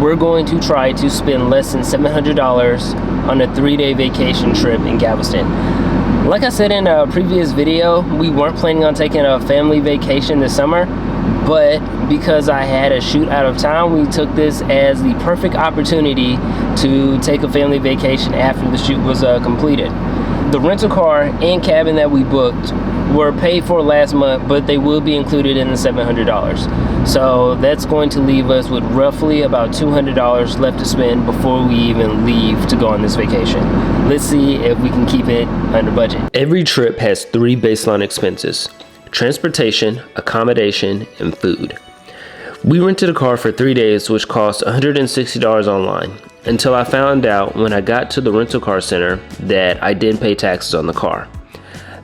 we're going to try to spend less than $700 on a 3-day vacation trip in Galveston. Like I said in a previous video, we weren't planning on taking a family vacation this summer, but because I had a shoot out of town, we took this as the perfect opportunity to take a family vacation after the shoot was completed. The rental car and cabin that we booked were paid for last month, but they will be included in the $700. So that's going to leave us with roughly about $200 left to spend before we even leave to go on this vacation. Let's see if we can keep it under budget. Every trip has 3 baseline expenses: transportation, accommodation, and food. We rented a car for 3 days, which cost $160 online, until I found out when I got to the rental car center that I didn't pay taxes on the car.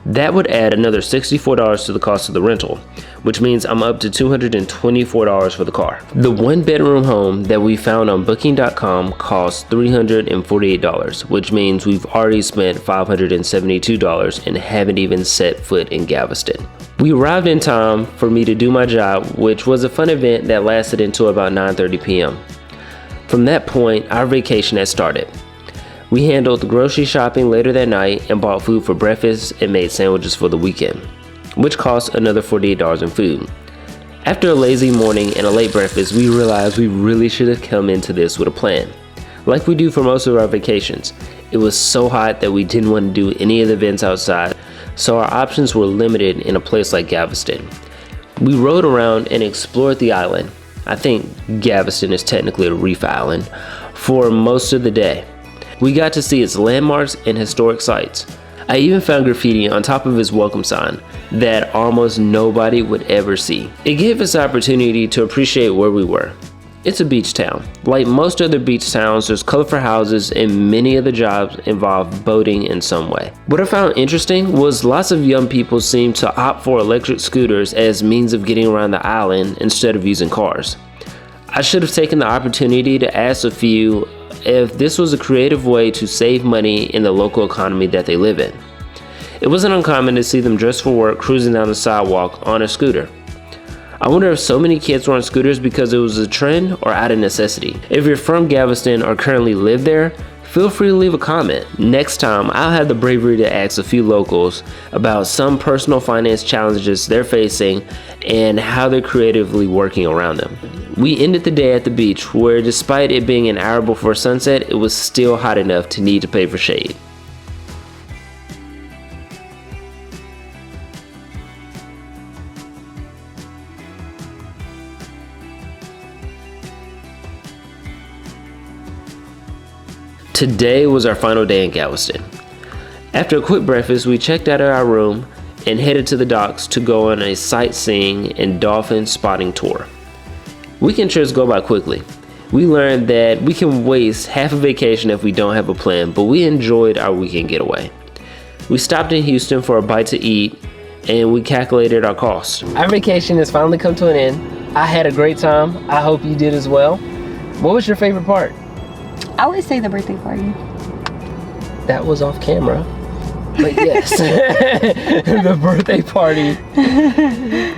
That would add another $64 to the cost of the rental, which means I'm up to $224 for the car. The 1-bedroom home that we found on booking.com costs $348, which means we've already spent $572 and haven't even set foot in Galveston. We arrived in time for me to do my job, which was a fun event that lasted until about 9:30 p.m. From that point, our vacation had started. We handled the grocery shopping later that night and bought food for breakfast and made sandwiches for the weekend, which cost another $48 in food. After a lazy morning and a late breakfast, we realized we really should have come into this with a plan, like we do for most of our vacations. It was so hot that we didn't want to do any of the events outside, so our options were limited in a place like Galveston. We rode around and explored the island. I think Galveston is technically a reef island, for most of the day. We got to see its landmarks and historic sites. I even found graffiti on top of its welcome sign that almost nobody would ever see. It gave us the opportunity to appreciate where we were. It's a beach town. Like most other beach towns, there's colorful houses and many of the jobs involve boating in some way. What I found interesting was lots of young people seemed to opt for electric scooters as means of getting around the island instead of using cars. I should have taken the opportunity to ask a few if this was a creative way to save money in the local economy that they live in. It wasn't uncommon to see them dressed for work cruising down the sidewalk on a scooter. I wonder if so many kids were on scooters because it was a trend or out of necessity. If you're from Galveston or currently live there, feel free to leave a comment. Next time, I'll have the bravery to ask a few locals about some personal finance challenges they're facing and how they're creatively working around them. We ended the day at the beach where, despite it being an hour before sunset, it was still hot enough to need to pay for shade. Today was our final day in Galveston. After a quick breakfast, we checked out of our room and headed to the docks to go on a sightseeing and dolphin spotting tour. Weekend trips go by quickly. We learned that we can waste half a vacation if we don't have a plan, but we enjoyed our weekend getaway. We stopped in Houston for a bite to eat and we calculated our cost. Our vacation has finally come to an end. I had a great time. I hope you did as well. What was your favorite part? I would say the birthday party. That was off camera, but yes, the birthday party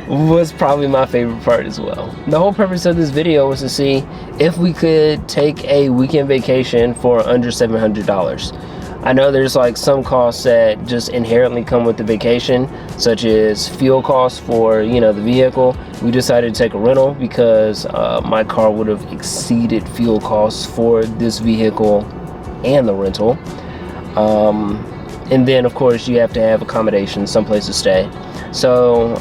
was probably my favorite part as well. The whole purpose of this video was to see if we could take a weekend vacation for under $700. I know there's like some costs that just inherently come with the vacation, such as fuel costs for, the vehicle. We decided to take a rental because my car would have exceeded fuel costs for this vehicle and the rental. And then of course you have to have accommodations, someplace to stay. So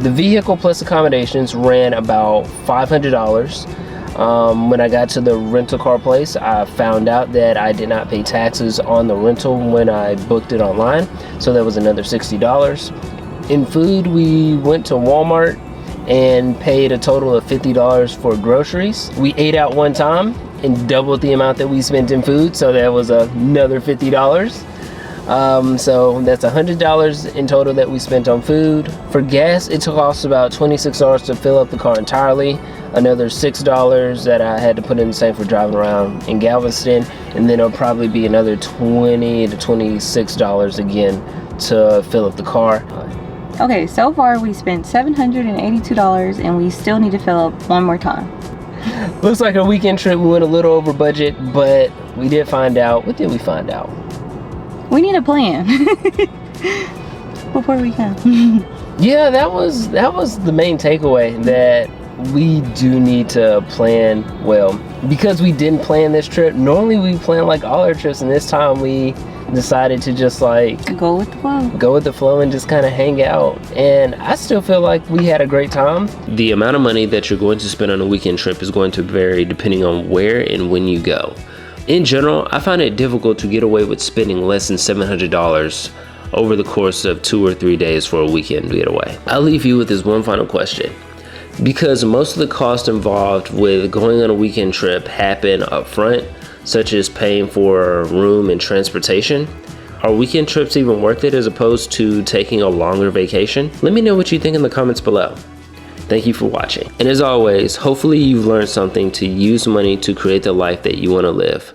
the vehicle plus accommodations ran about $500. When I got to the rental car place, I found out that I did not pay taxes on the rental when I booked it online, so that was another $60. In food, we went to Walmart and paid a total of $50 for groceries. We ate out one time and doubled the amount that we spent in food, so that was another $50. So that's $100 in total that we spent on food. For gas, it cost about $26 to fill up the car entirely, another $6 that I had to put in the tank for driving around in Galveston, and then it'll probably be another $20 to $26 again to fill up the car. Okay, so far we spent $782 and we still need to fill up one more time. Looks like our weekend trip, we went a little over budget, but we did find out. What did we find out? We need a plan before we come. Yeah, that was the main takeaway, that we do need to plan well. Because we didn't plan this trip, normally we plan like all our trips, and this time we decided to just like Go with the flow and just kind of hang out. And I still feel like we had a great time. The amount of money that you're going to spend on a weekend trip is going to vary depending on where and when you go. In general, I find it difficult to get away with spending less than $700 over the course of 2 or 3 days for a weekend getaway. I'll leave you with this one final question. Because most of the cost involved with going on a weekend trip happen up front, such as paying for room and transportation, are weekend trips even worth it as opposed to taking a longer vacation? Let me know what you think in the comments below. Thank you for watching. And as always, hopefully you've learned something to use money to create the life that you want to live.